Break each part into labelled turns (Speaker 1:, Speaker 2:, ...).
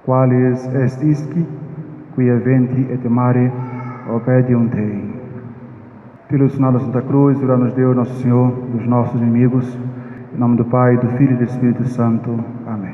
Speaker 1: qualis est isci, qui eventi et mare obediunt Dei. Pelo sinal da Santa Cruz, livrai-nos Deus, nosso Senhor, dos nossos inimigos. Em nome do Pai, do Filho e do Espírito Santo. Amém.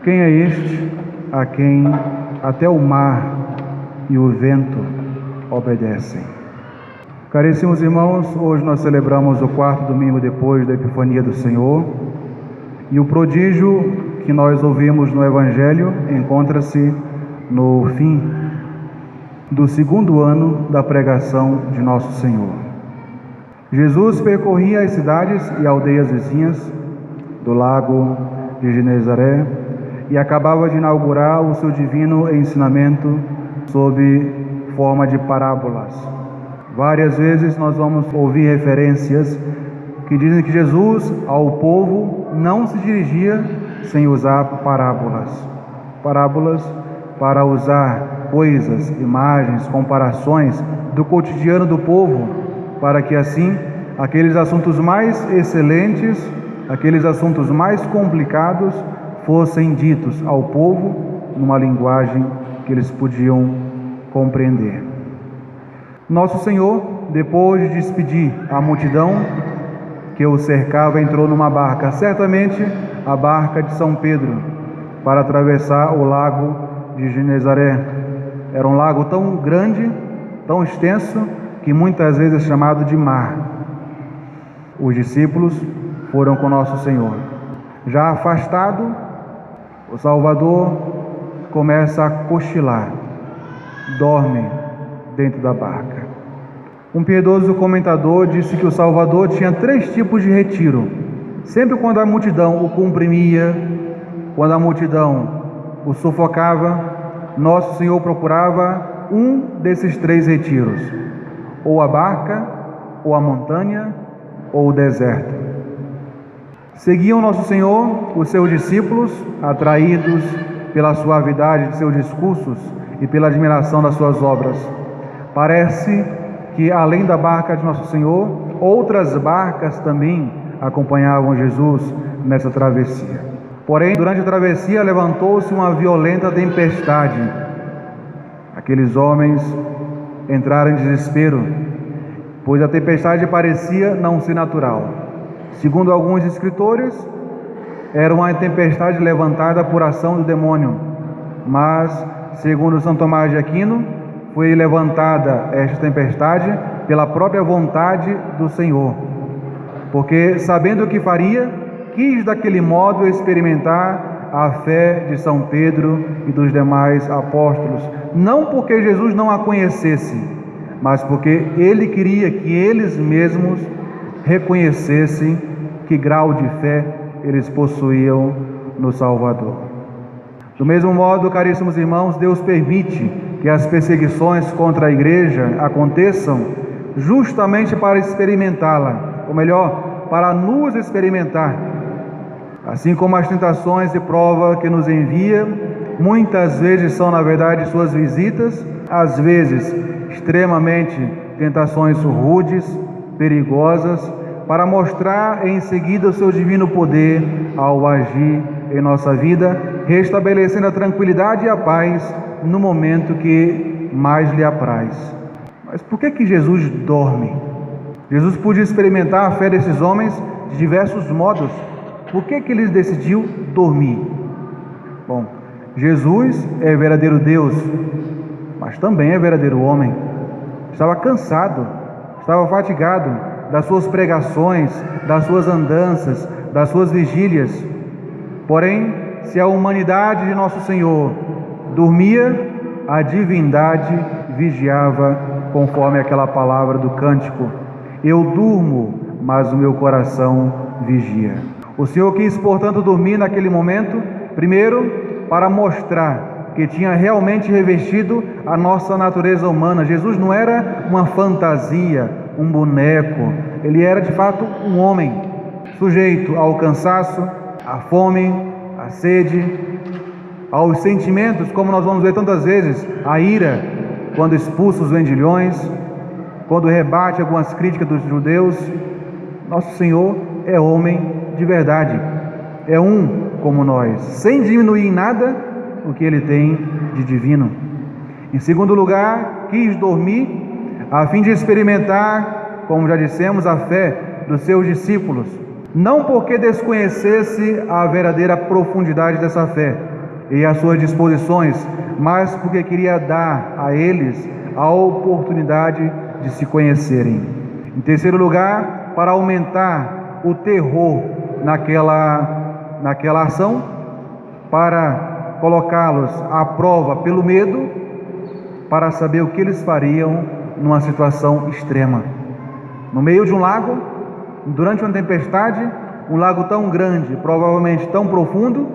Speaker 1: Quem é este a quem até o mar e o vento obedecem? Caríssimos irmãos, hoje nós celebramos o 4º domingo depois da Epifania do Senhor, e o prodígio que nós ouvimos no Evangelho encontra-se no fim do 2º ano da pregação de Nosso Senhor. Jesus percorria as cidades e aldeias vizinhas do lago de Genezaré e acabava de inaugurar o seu divino ensinamento sob forma de parábolas. Várias vezes nós vamos ouvir referências que dizem que Jesus ao povo não se dirigia sem usar parábolas. Parábolas para usar coisas, imagens, comparações do cotidiano do povo, para que assim aqueles assuntos mais excelentes, aqueles assuntos mais complicados fossem ditos ao povo numa linguagem que eles podiam compreender. Nosso Senhor, depois de despedir a multidão que o cercava, entrou numa barca, certamente a barca de São Pedro, para atravessar o lago de Genezaré. Era um lago tão grande, tão extenso, que muitas vezes é chamado de mar. Os discípulos foram com Nosso Senhor. Já afastado, o Salvador começa a cochilar, dorme dentro da barca. Um piedoso comentador disse que o Salvador tinha 3 tipos de retiro. Sempre quando a multidão o comprimia, quando a multidão o sufocava, Nosso Senhor procurava um desses 3 retiros: ou a barca, ou a montanha, ou o deserto. Seguiam Nosso Senhor os seus discípulos, atraídos pela suavidade de seus discursos e pela admiração das suas obras. Parece que, além da barca de Nosso Senhor, outras barcas também acompanhavam Jesus nessa travessia. Porém, durante a travessia levantou-se uma violenta tempestade. Aqueles homens entraram em desespero, pois a tempestade parecia não ser natural. Segundo alguns escritores, era uma tempestade levantada por ação do demônio, mas, segundo São Tomás de Aquino, foi levantada esta tempestade pela própria vontade do Senhor, porque, sabendo o que faria, quis daquele modo experimentar a fé de São Pedro e dos demais apóstolos, não porque Jesus não a conhecesse, mas porque ele queria que eles mesmos reconhecessem que grau de fé eles possuíam no Salvador. Do mesmo modo, caríssimos irmãos, Deus permite que as perseguições contra a igreja aconteçam justamente para experimentá-la, ou melhor, para nos experimentar. Assim como as tentações e prova que nos envia, muitas vezes são, na verdade, suas visitas, às vezes extremamente tentações rudes, perigosas, para mostrar em seguida o seu divino poder ao agir em nossa vida, restabelecendo a tranquilidade e a paz no momento que mais lhe apraz. Mas por que Jesus dorme? Jesus podia experimentar a fé desses homens de diversos modos. Por que ele decidiu dormir? Bom, Jesus é verdadeiro Deus, mas também é verdadeiro homem. Estava cansado, estava fatigado das suas pregações, das suas andanças, das suas vigílias. Porém, se a humanidade de Nosso Senhor dormia, a divindade vigiava, conforme aquela palavra do cântico: eu durmo, mas o meu coração vigia. O Senhor quis, portanto, dormir naquele momento, primeiro, para mostrar que tinha realmente revestido a nossa natureza humana. Jesus não era uma fantasia, um boneco. Ele era, de fato, um homem, sujeito ao cansaço, à fome, à sede, aos sentimentos, como nós vamos ver tantas vezes, a ira, quando expulsa os vendilhões, quando rebate algumas críticas dos judeus. Nosso Senhor é homem de verdade, é um como nós, sem diminuir em nada o que ele tem de divino. Em segundo lugar, quis dormir a fim de experimentar, como já dissemos, a fé dos seus discípulos, não porque desconhecesse a verdadeira profundidade dessa fé e as suas disposições, mas porque queria dar a eles a oportunidade de se conhecerem. Em terceiro lugar, para aumentar o terror naquela ação, para colocá-los à prova pelo medo, para saber o que eles fariam numa situação extrema. No meio de um lago, durante uma tempestade, um lago tão grande, provavelmente tão profundo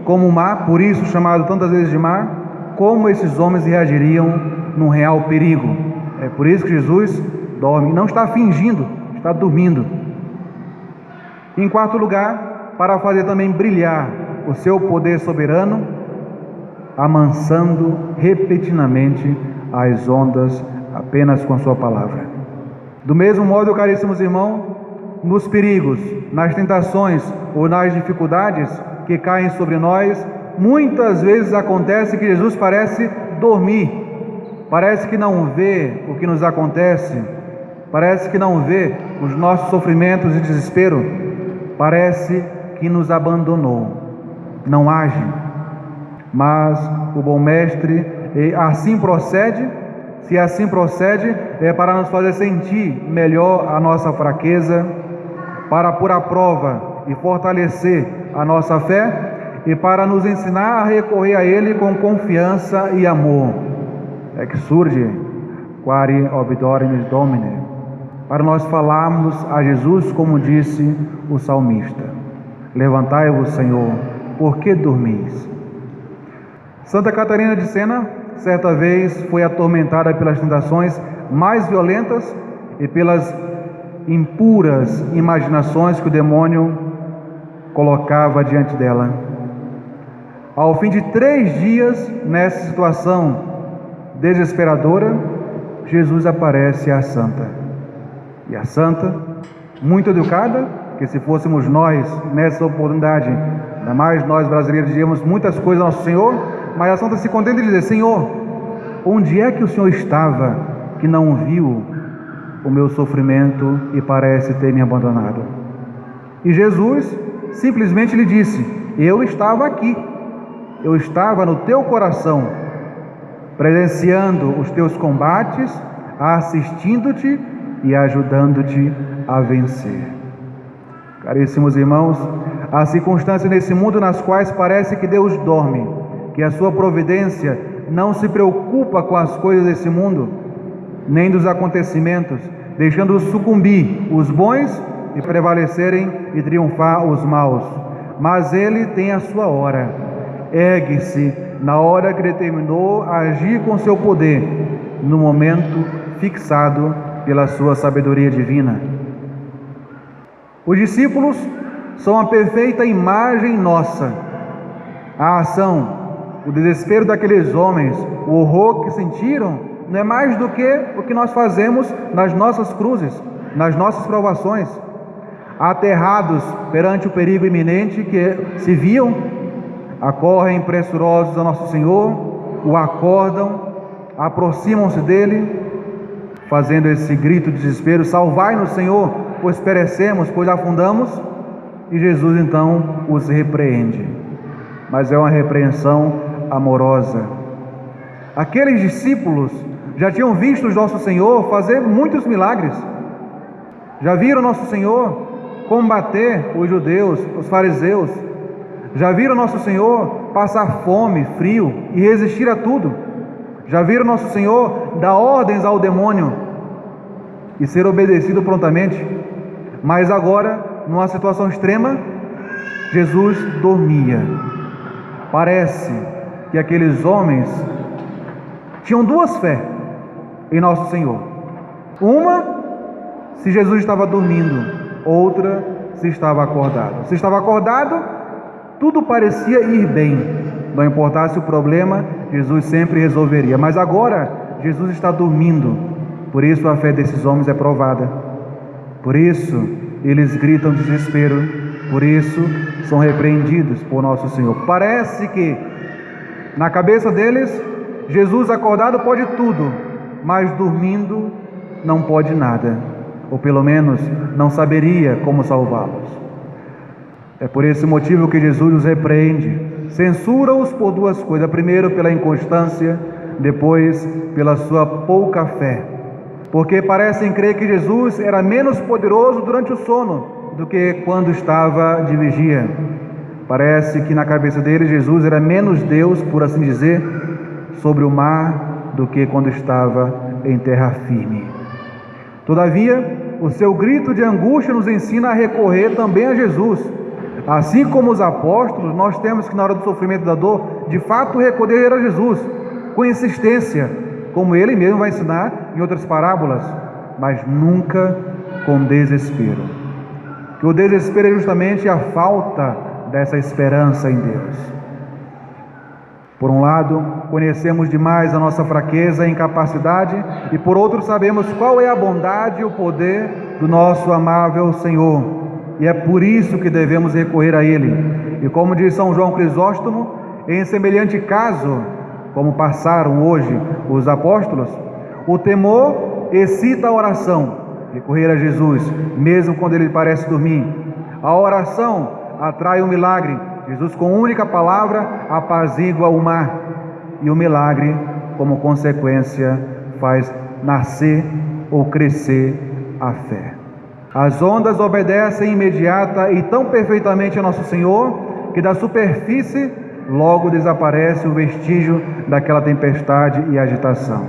Speaker 1: como o mar, por isso chamado tantas vezes de mar, como esses homens reagiriam num real perigo. É por isso que Jesus dorme, não está fingindo, está dormindo. Em quarto lugar, para fazer também brilhar o seu poder soberano, amansando repetidamente as ondas apenas com a sua palavra. Do mesmo modo, caríssimos irmãos, nos perigos, nas tentações ou nas dificuldades que caem sobre nós, muitas vezes acontece que Jesus parece dormir, parece que não vê o que nos acontece, parece que não vê os nossos sofrimentos e desespero, parece que nos abandonou, não age. Mas o bom mestre assim procede. Se assim procede, é para nos fazer sentir melhor a nossa fraqueza, para pôr à prova e fortalecer a nossa fé e para nos ensinar a recorrer a Ele com confiança e amor. É que surge quare obdorinis Domine, para nós falarmos a Jesus como disse o salmista: levantai-vos, Senhor, por que dormis? Santa Catarina de Sena, certa vez, foi atormentada pelas tentações mais violentas e pelas impuras imaginações que o demônio colocava diante dela. Ao fim de 3 dias, nessa situação desesperadora, Jesus aparece à santa. E a santa, muito educada, que se fôssemos nós nessa oportunidade, ainda mais nós brasileiros, diríamos muitas coisas ao nosso Senhor, mas a santa se contenta de dizer: Senhor, onde é que o Senhor estava que não viu o meu sofrimento e parece ter me abandonado? E Jesus simplesmente lhe disse: eu estava aqui, eu estava no teu coração, presenciando os teus combates, assistindo-te e ajudando-te a vencer. Caríssimos irmãos, há circunstâncias nesse mundo nas quais parece que Deus dorme, que a sua providência não se preocupa com as coisas desse mundo, nem dos acontecimentos, deixando sucumbir os bons e prevalecerem e triunfar os maus. Mas Ele tem a sua hora, ergue-se na hora que determinou agir com seu poder, no momento fixado pela sua sabedoria divina. Os discípulos são a perfeita imagem nossa. A ação, o desespero daqueles homens, o horror que sentiram, não é mais do que o que nós fazemos nas nossas cruzes, nas nossas provações. Aterrados perante o perigo iminente que se viam, acorrem pressurosos ao nosso Senhor, o acordam, aproximam-se dele, fazendo esse grito de desespero: salvai-nos, Senhor, pois perecemos, pois afundamos. E Jesus então os repreende, mas é uma repreensão amorosa. Aqueles discípulos já tinham visto o nosso Senhor fazer muitos milagres, já viram nosso Senhor combater os judeus, os fariseus, já viram nosso Senhor passar fome, frio e resistir a tudo, já viram nosso Senhor dar ordens ao demônio e ser obedecido prontamente. Mas agora, numa situação extrema, Jesus dormia. Parece que aqueles homens tinham 2 fés em nosso Senhor. Uma, se Jesus estava dormindo; outra, se estava acordado. Se estava acordado, tudo parecia ir bem, não importasse o problema, Jesus sempre resolveria. Mas agora, Jesus está dormindo, por isso a fé desses homens é provada, por isso eles gritam desespero, por isso são repreendidos por nosso Senhor. Parece que Na cabeça deles, Jesus acordado pode tudo, mas dormindo não pode nada, ou pelo menos não saberia como salvá-los. É por esse motivo que Jesus os repreende, censura-os por duas coisas: primeiro, pela inconstância, depois, pela sua pouca fé, porque parecem crer que Jesus era menos poderoso durante o sono do que quando estava de vigia. Parece que na cabeça deles Jesus era menos Deus, por assim dizer, sobre o mar do que quando estava em terra firme. Todavia, o seu grito de angústia nos ensina a recorrer também a Jesus. Assim como os apóstolos, nós temos que, na hora do sofrimento e da dor, de fato recorrer a Jesus, com insistência, como ele mesmo vai ensinar em outras parábolas, mas nunca com desespero. Que o desespero é justamente a falta dessa esperança em Deus. Por um lado, conhecemos demais a nossa fraqueza e incapacidade, e por outro, sabemos qual é a bondade e o poder do nosso amável Senhor, e é por isso que devemos recorrer a Ele. E como diz São João Crisóstomo, em semelhante caso, como passaram hoje os apóstolos, o temor excita a oração, recorrer a Jesus, mesmo quando ele parece dormir. A oração atrai o milagre. Jesus, com única palavra, apazigua o mar, e o milagre, como consequência, faz nascer ou crescer a fé. As ondas obedecem imediata e tão perfeitamente a Nosso Senhor, que da superfície logo desaparece o vestígio daquela tempestade e agitação.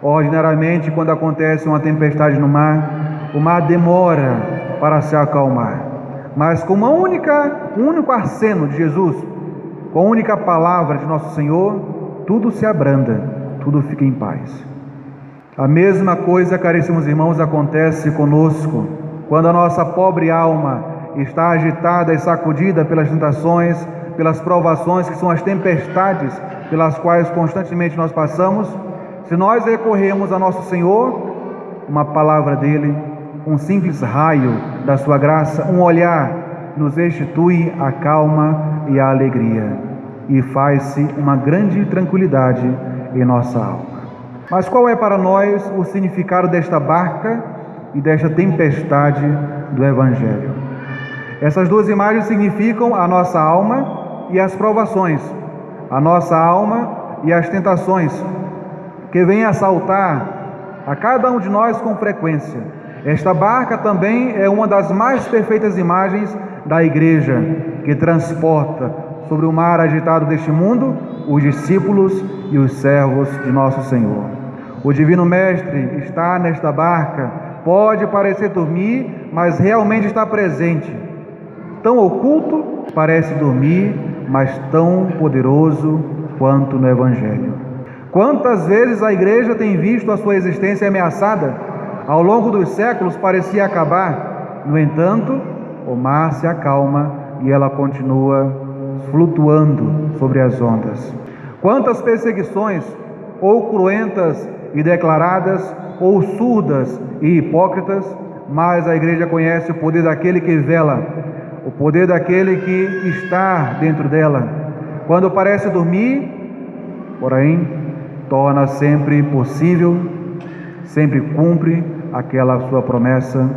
Speaker 1: Ordinariamente, quando acontece uma tempestade no mar, o mar demora para se acalmar. Mas com um único aceno de Jesus, com a única palavra de Nosso Senhor, tudo se abranda, tudo fica em paz. A mesma coisa, caríssimos irmãos, acontece conosco, quando a nossa pobre alma está agitada e sacudida pelas tentações, pelas provações, que são as tempestades pelas quais constantemente nós passamos. Se nós recorremos a Nosso Senhor, uma palavra dele, um simples raio da sua graça, um olhar, nos restitui a calma e a alegria, e faz-se uma grande tranquilidade em nossa alma. Mas qual é para nós o significado desta barca e desta tempestade do Evangelho? Essas duas imagens significam a nossa alma e as provações, a nossa alma e as tentações, que vêm assaltar a cada um de nós com frequência. Esta barca também é uma das mais perfeitas imagens da Igreja, que transporta sobre o mar agitado deste mundo os discípulos e os servos de Nosso Senhor. O Divino Mestre está nesta barca, pode parecer dormir, mas realmente está presente. Tão oculto, parece dormir, mas tão poderoso quanto no Evangelho. Quantas vezes a Igreja tem visto a sua existência ameaçada? Ao longo dos séculos parecia acabar. No entanto, o mar se acalma e ela continua flutuando sobre as ondas. Quantas perseguições, ou cruentas e declaradas, ou surdas e hipócritas, mas a Igreja conhece o poder daquele que vela, o poder daquele que está dentro dela. Quando parece dormir, porém, torna sempre possível, sempre cumpre aquela sua promessa: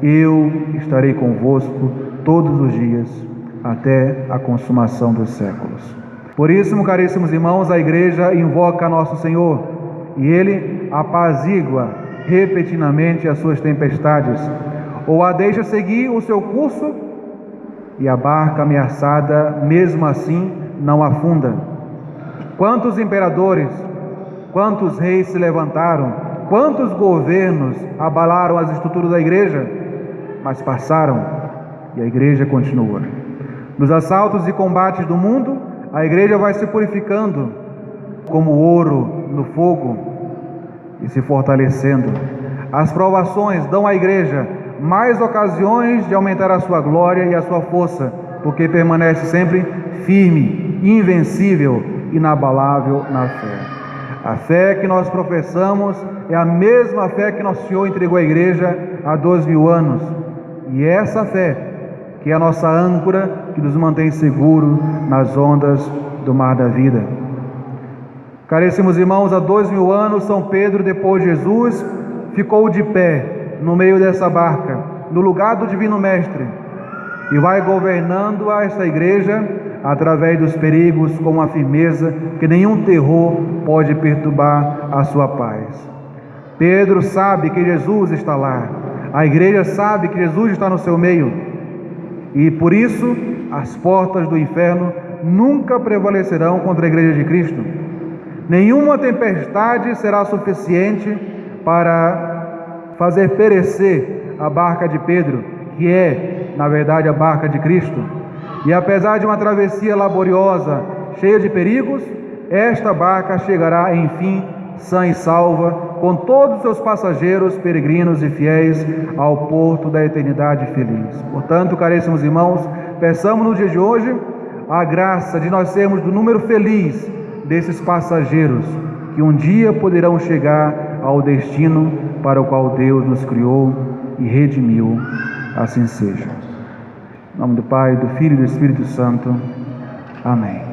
Speaker 1: eu estarei convosco todos os dias, até a consumação dos séculos. Por isso, caríssimos irmãos, a Igreja invoca Nosso Senhor, e Ele apazigua repetidamente as suas tempestades, ou a deixa seguir o seu curso, e a barca ameaçada, mesmo assim, não afunda. Quantos imperadores, quantos reis se levantaram, quantos governos abalaram as estruturas da Igreja, mas passaram e a Igreja continua. Nos assaltos e combates do mundo, a Igreja vai se purificando como ouro no fogo e se fortalecendo. As provações dão à Igreja mais ocasiões de aumentar a sua glória e a sua força, porque permanece sempre firme, invencível, inabalável na fé. A fé que nós professamos é a mesma fé que Nosso Senhor entregou à Igreja há 2000 anos. E é essa fé que é a nossa âncora, que nos mantém seguros nas ondas do mar da vida. Caríssimos irmãos, há 2000 anos, São Pedro, depois de Jesus, ficou de pé no meio dessa barca, no lugar do Divino Mestre, e vai governando esta igreja através dos perigos com uma firmeza que nenhum terror pode perturbar a sua paz. Pedro sabe que Jesus está lá, a igreja sabe que Jesus está no seu meio, e por isso as portas do inferno nunca prevalecerão contra a igreja de Cristo. Nenhuma tempestade será suficiente para fazer perecer a barca de Pedro, que é, na verdade, a barca de Cristo. E apesar de uma travessia laboriosa, cheia de perigos, esta barca chegará, enfim, sã e salva, com todos os seus passageiros, peregrinos e fiéis, ao porto da eternidade feliz. Portanto, caríssimos irmãos, peçamos no dia de hoje a graça de nós sermos do número feliz desses passageiros, que um dia poderão chegar ao destino para o qual Deus nos criou e redimiu. Assim seja. Em nome do Pai, do Filho e do Espírito Santo. Amém.